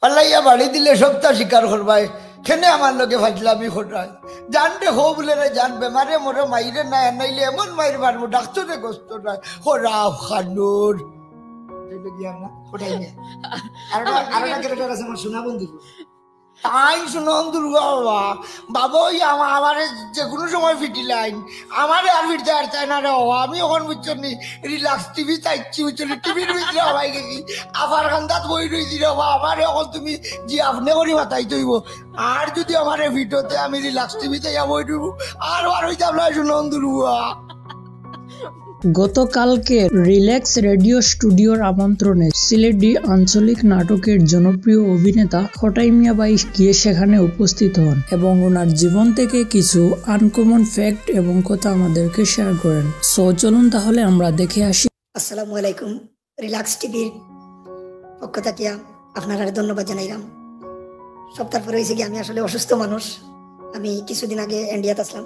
পাল্লাইয়া বাড়ি দিলে সপ্তাহ স্বীকার করবাই খেনে আমার লোকে ফাজলামি খোটায় জানতে হো বলে রে জান বেমারে মরে মাইরে না নাইলে এমন মাইর মারবো ডাক্তারে কষ্ট নাই খোরা খানুর শোনা বন্ধু তাই শুনুন দুর্গা বাবা বাবা ওই আমার যে কোনো সময় ফিটি লাইন আমারে আর ফিরতে আর চাই না রে বাবা আমি এখন বুঝছো নি রিল্যাক্স টিভি চাইছি বুঝছো নি টিভির ভিতরে হওয়াই গেছি আবার কান্দাত বই রয়েছি রে বাবা আমার এখন তুমি যে আপনি করি মাথাই তৈব আর যদি আমার ভিডিওতে আমি রিল্যাক্স টিভি চাইয়া বই দেবো আর হইতে আপনার শুনুন দুর্গা গতকালকে রিল্যাক্স রেডিও স্টুডিওর আমন্ত্রণে সিলেটি আঞ্চলিক নাটকের জনপ্রিয় অভিনেতা খটাই মিয়া ভাই গিয়ে সেখানে উপস্থিত হন এবং ওনার জীবন থেকে কিছু আনকমন ফ্যাক্ট এবং কথা আমাদেরকে শেয়ার করেন। সো চলুন তাহলে আমরা দেখে আসি। আসসালামু আলাইকুম। রিল্যাক্স টিভির পক্ষ থেকে আপনারা ধন্যবাদ জানাইলাম। সপ্তাহ পরে হয়েছে কি আমি আসলে অসুস্থ মানুষ। আমি কিছুদিন আগে ইন্ডিয়াতে আসলাম।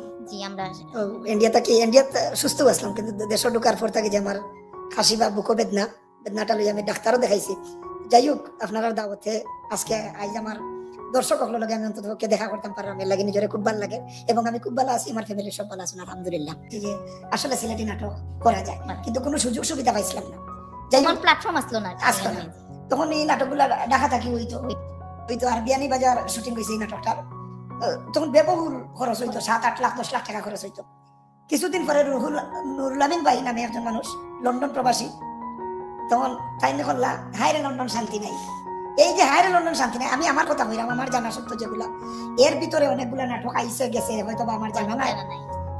ইন্ডিয়াতে সুস্থ আসলাম, কিন্তু দেশে ঢোকার পর থেকে যে আমার খাসি বা বুকো বেদনাটা লই আমি ডাক্তারও দেখাইছি। যাই হোক, আপনারা দাওয়াতে আজকে আজ আমার দর্শক হলো লাগে আমি অন্তত দেখা করতাম পারলাম, এর লাগে নিজের খুব ভালো লাগে এবং আমি খুব ভালো আছি, আমার ফ্যামিলির সব ভালো আছেন আলহামদুলিল্লাহ। যে আসলে সিলেটি নাটক করা যায় কিন্তু কোনো সুযোগ সুবিধা পাইছিলাম না, যাই হোক প্ল্যাটফর্ম আসলো না। তখন এই নাটকগুলো ঢাকা থাকি হইতো আর বিয়ানি বাজার শুটিং হয়েছে এই নাটকটা। তখন ব্যয়বহুল খরচ হইতো, 7-8 লাখ 10 লাখ টাকা খরচ হইতো। কিছুদিন পরে নুরুল আমিন ভাই নামে একজন মানুষ, লন্ডন প্রবাসী, তখন তাই করলা হায়রে লন্ডন শান্তি নাই। এই যে হায়রে লন্ডন শান্তি নাই, আমি আমার কথা বললাম, আমার জানা সত্য যেগুলা, এর ভিতরে অনেকগুলা নাটক আইসে গেছে হয়তো বা আমার জানা নাই,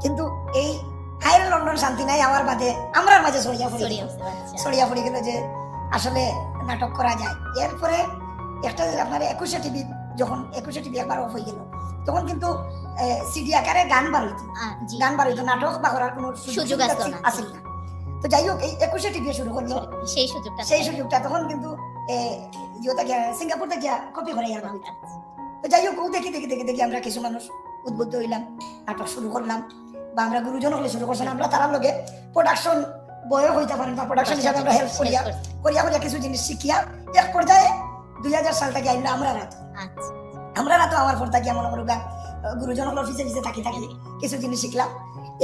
কিন্তু এই হায়রে লন্ডন শান্তি নাই আমার বাদে আমরা মাঝে ছড়িয়া পড়ে গেল যে আসলে নাটক করা যায়। এরপরে একটা আপনার 21 টিভি, যখন 21 টিভি একবার অফ হয়ে গেল, তখন কিন্তু সিডি আকারে গান বার হইতো, নাটক বা করার কোনো সুযোগ আসল না। তো যাই হোক, এই 21 টিভি শুরু করলো সেই সুযোগটা তখন কিন্তু সিঙ্গাপুর থেকে কপি করে আনা হইতো। তো যাই হোক, দেখি আমরা কিছু মানুষ উদ্বুদ্ধ হইলাম, নাটক শুরু করলাম, বা আমরা গুরুজন হলে শুরু করছিলাম, আমরা তার লগে প্রোডাকশন বয় হইতে পারেন বা প্রোডাকশন হিসাবে আমরা হেল্প করিয়া কিছু জিনিস শিখিয়া এক পর্যায়ে 2000 সাল থেকে আইলো আমরা রাত আমার পর থাকি এমন আমরা গুরুজন অফিসে থাকি কিছু জিনিস শিখলাম।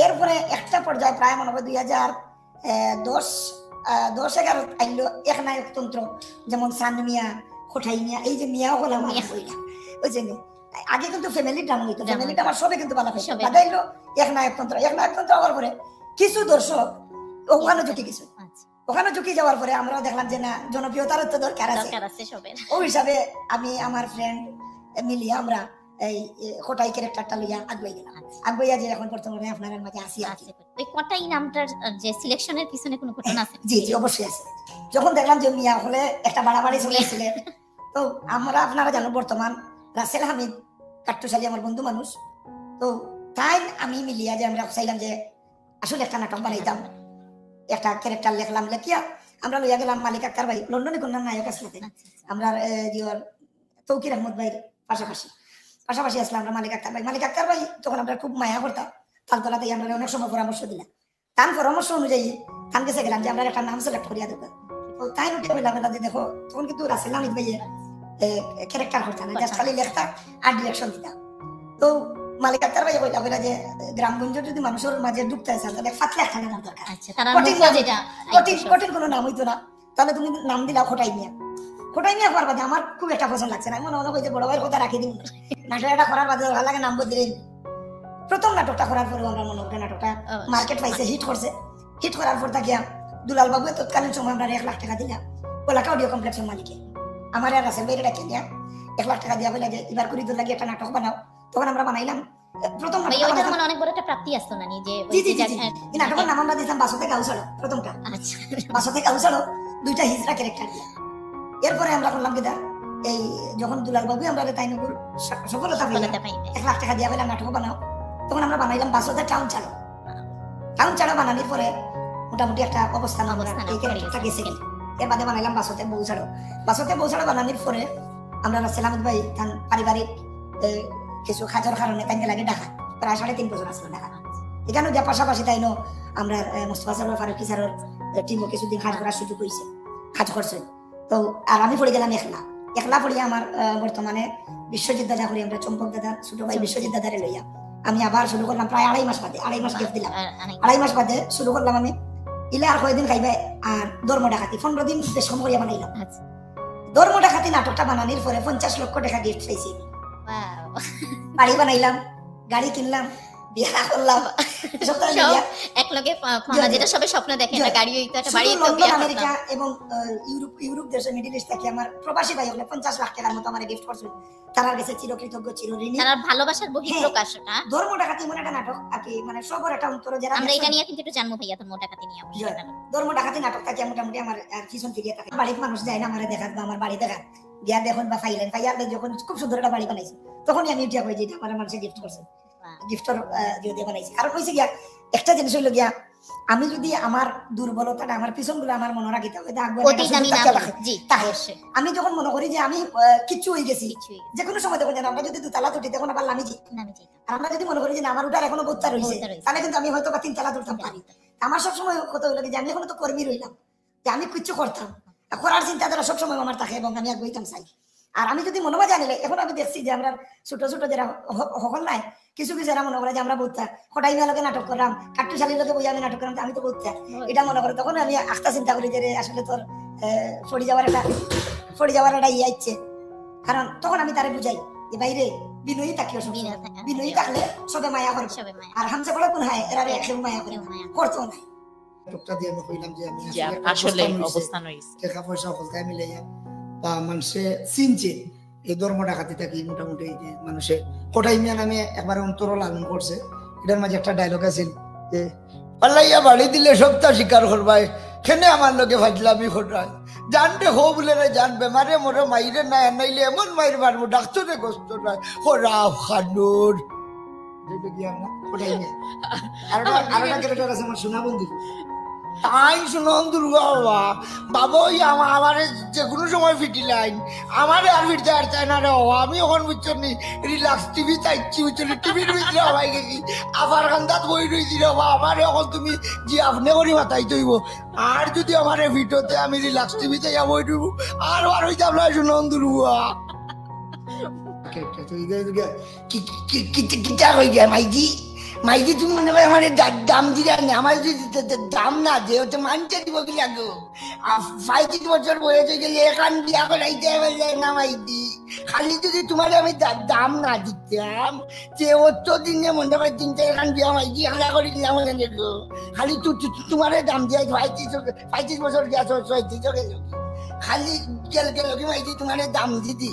এরপরে একটা পর্যায়ে প্রায় মনে হয় 2010-11 আইলো এক নায়কতন্ত্র, যেমন সান মিয়া, খোটাই মিয়া, এই যে মিয়াও হলাম ওই যে আগে কিন্তু ফ্যামিলি ড্রামা হইতো, ফ্যামিলিটা আমার সবে কিন্তু ভালো হয়েছে, বাদাইলো এক নায়কতন্ত্র হওয়ার পরে কিছু দর্শক ওখানে ঝুঁকি যাওয়ার পরে আমরাও দেখলাম যে না, জনপ্রিয়তার তো দরকার আছে। ওই হিসাবে আমি আমার ফ্রেন্ড মিলিয়ে আমরা এই খোটাই ক্যারেক্টারটা লইয়া আগুয়াইয়া যে এখন বর্তমানে আপনাদের মাঝে আসি। ওই খোটাই নামটার যে সিলেকশনের পিছনে কোনো ঘটনা আছে? জি অবশ্যই আছে। যখন দেখলাম যে মিয়া হলে একটা বাড়াবাড়ি চলেছিল, তো আমরা আপনারা জানো বর্তমান রাসেল হামিদ কাট্টুশালী আমার বন্ধু মানুষ, তো তাই আমি মিলিয়া যে আমরা চাইলাম যে আসলে একটা নাটক বানাইতাম, একটা ক্যারেক্টার লেখিয়া আমরা লইয়া গেলাম মালিক আক্তার ভাই, লন্ডনে কোন নায়ক আসলে আমরা তৌকির আহমদ ভাইয়ের পাশাপাশি আসলাম আমরা মালিক আক্তার ভাই তখন আমরা খুব মায়া করতাম, তালতলাতে আমরা অনেক সময় পরামর্শ দিলাম। তার পরামর্শ অনুযায়ী তান কাছে গেলাম যে আমরা একটা নাম সিলেক্ট করিয়া দেবো। তাই বললাম যে দেখো, তখন কিন্তু রাসেল হামিদ ভাইয়ের ক্যারেক্টার করতাম না, জাস্ট খালি লেখতা আর ডিরেকশন দিতাম। তো মালিক আক্তার ভাই বললাম যে গ্রামগঞ্জ যদি মানুষের মাঝে ঢুকতে আসে তাহলে ফাতলে একটা নাম দরকার, কঠিন কোনো নাম হইতো না, তাহলে তুমি নাম দিলা খোটাই মিয়া করার বাদে আমার খুব একটা পছন্দ লাগছে না, মনে হলো যে বড় ভাইয়ের কথা রাখি দিন, নাটকটা করার বাদে ভালো লাগে নাম বদলে। প্রথম নাটকটা করার পরে আমরা মনে করি নাটকটা মার্কেট পাইছে, হিট করার পর থাকিয়া দুলাল বাবু তৎকালীন সময় আমরা 1 লাখ টাকা দিলাম ওলাকা অডিও কমপ্লেক্সের মালিকে, আমার আর রাসেল ভাইয়ের ডাকে নিয়ে 1 লাখ টাকা দিয়া বলে যে এবার করি তোর লাগে একটা নাটক বানাও। তখন আমরা বানাইলাম প্রথম অনেক বড় একটা প্রাপ্তি আসতো না যে এই নাটকের নাম আমরা দিতাম বাসতে কাউসাড়ো। প্রথমটা বাসতে কাউসাড়ো, 2টা হিজড়া ক্যারেক্টার দিয়া। এরপরে আমরা করলাম কি এই যখন দুলাল বাবু আমরা তাইনগুর সফলতা পাইলাম, 1 লাখ টাকা দিয়া বললাম নাটক বানাও, তখন আমরা বানাইলাম বাসতে টাউন ছাড়ো বানানোর পরে মোটামুটি একটা অবস্থান এই ক্যারেক্টারটা গেছে। এর বাদে বানাইলাম বাসতে বউ ছাড়ো বানানোর পরে আমরা রাসেল আহমদ ভাই তার পারিবারিক কিছু খাজর কারণে তাইকে লাগে ঢাকা, প্রায় 3.5 বছর আসলো ঢাকা। এখানে যে পাশাপাশি তাইনো আমরা মুস্তফা স্যার ফারুকি স্যারের টিমও কিছুদিন কাজ করার সুযোগ হয়েছে, কাজ করছে। তো আর আমি পড়ে গেলাম একলা, একলা পড়িয়া আমার বর্তমানে বিশ্বজিৎ দাদা করি আমরা, চম্পক দাদা ছোট ভাই বিশ্বজিৎ দাদারে লইয়া আমি আবার শুরু করলাম প্রায় 2.5 মাস বাদে, 2.5 মাস গ্যাপ দিলাম, 2.5 মাস বাদে শুরু করলাম আমি। ইলে আর কয়দিন খাইবে আর ধর্ম ডাকাতি 15 দিন দেশম করিয়া বানাইলাম। ধর্ম ডাকাতি নাটকটা বানানোর পরে 50 লক্ষ টাকা গিফট পাইছি। বাড়ি বানাইলাম, গাড়ি কিনলাম, বিয়া করলাম, একলগে যেটা সবে স্বপ্ন দেখে একটা গাড়ি হইতো, একটা বাড়ি হইতো, বিয়া আমেরিকা এবং ইউরোপ দেশে মিডল ইস্ট থেকে আমার প্রবাসী ভাই হলে 50 লাখ টাকার মতো আমার গিফট করছিল। তার কাছে চিরকৃতজ্ঞ, চিরঋণী। তার ভালোবাসার বহিঃপ্রকাশটা ধর্ম ডাকাতি মনে একটা নাটক আর কি, মানে সবার একটা অন্তর যারা আমরা এটা নিয়ে কিন্তু একটু জানবো ভাইয়া, ধর্ম ডাকাতি নিয়ে অবশ্যই। ধর্ম ডাকাতি নাটকটা কি মোটামুটি আমার পিছন ফিরিয়ে থাকে। বাড়ির মানুষ যায় না আমারে দেখাত বা আমার বাড়ি দেখাত, বিয়া দেখুন বা ফাইলেন ফাইয়ার যখন খুব সুন্দর একটা বাড়ি বানাইছে তখনই আমি উঠিয়া কই যে এটা আমার মানুষে গিফট করছে, গিফটর দিয়ে বানাইছে। কারণ কইছে গিয়া একটা জিনিস হইল গিয়া, আমি যদি আমার দুর্বলতাটা আমার পিছনগুলো আমার মনে রাখিতে হবে, আমি যখন মনে করি যে আমি কিচ্ছু হয়ে গেছি, যে কোনো সময় দেখুন আমরা যদি 2 তালা তুটি তখন আবার নামি যাই, আর আমরা যদি মনে করি যে আমার উঠার এখনো বোধটা রয়েছে, তাহলে কিন্তু আমি হয়তো বা 3 তালা তুলতাম পারি। আমার সবসময় কথা হইল যে আমি এখনো তো কর্মী রইলাম, যে আমি কিচ্ছু করতাম, করার চিন্তাধারা সবসময় আমার থাকে এবং আমি আগুইতাম চাই। আর আমি যদি মনোভাব জানিলে, এখন আমি দেখছি যে আমরা ছোট ছোট যারা হকল নাই, কিছু কিছু এরা মনে করে যে আমরা বলতাম হঠাই মেয়ে নাটক করলাম, কাট্টুশালীর লোকে বই আমি নাটক করলাম, আমি তো বলতাম এটা মনে করে। তখন আমি আস্তা চিন্তা করি যে আসলে তোর ফড়ি যাওয়ার একটা ইয়ে ইচ্ছে। কারণ তখন আমি তারে বুঝাই যে বাইরে বিনয়ী থাকিও, বিনয়ী থাকলে সবে মায়া করবে, আর হামসে বড় কোন হয় এরা একদম মায়া করে করতো না। নাটকটা দিয়ে আমি কইলাম যে আমি আসলে অবস্থান হইছে, টাকা পয়সা সকলকে মিলাইয়া বা মানুষে চিনছে এই ধর্ম ডাকাতি থাকি মোটামুটি যে মানুষে কোটাই মিয়া নামে একবার অন্তর লালন করছে। এটার মাঝে একটা ডায়লগ আছে যে পাল্লাইয়া বাড়ি দিলে সপ্তাহ স্বীকার করবাই, খেনে আমার লোকে ফাজলামি ঘটায়, জানতে হো বলে রে জানবে মারে মোরে মাইরে না নাইলে এমন মাইর মারবো ডাক্তারে কষ্ট নয় হরা খানুর। আর একটা ক্যারেক্টার আছে আমার সোনা বন্ধু, তাই শুনুন দুর্গা বাবা বাবা ওই আমার যে কোনো সময় ফিটি লাইন আমারে আর ফিরতে আর চাই না রে বাবা। আমি এখন বুঝছেন নি রিল্যাক্স টিভি চাইছি বুঝছেন, টিভির ভিতরে হবাই গেছি আবার কান্দাত বই রয়েছি রে বাবা। আমার এখন তুমি যে আপনি করি মাথায় তৈব, আর যদি আমার ভিডিওতে আমি রিল্যাক্স টিভি চাই বই দিব আর ওই যাবো শুনুন দুর্গা কিটা হয়ে গিয়া মাইজি মাইজি তুমি মনে হয় আমার দাম দিলে আমার যদি দাম না যে হচ্ছে মানতে দিব কি লাগো। 35 বছর বয়সে গেলে এখান বিয়া করাইতে হবে না মাইজি, খালি যদি তোমার আমি দাম না দিতাম যে অত দিনে মনে হয় 3-4 বিয়া মাইজি হালা করে দিলাম গো, খালি তোমার দাম দিয়ে 35 বছর গেছ 36 গেল, খালি গেল কি মাইজি তোমার দাম দিদি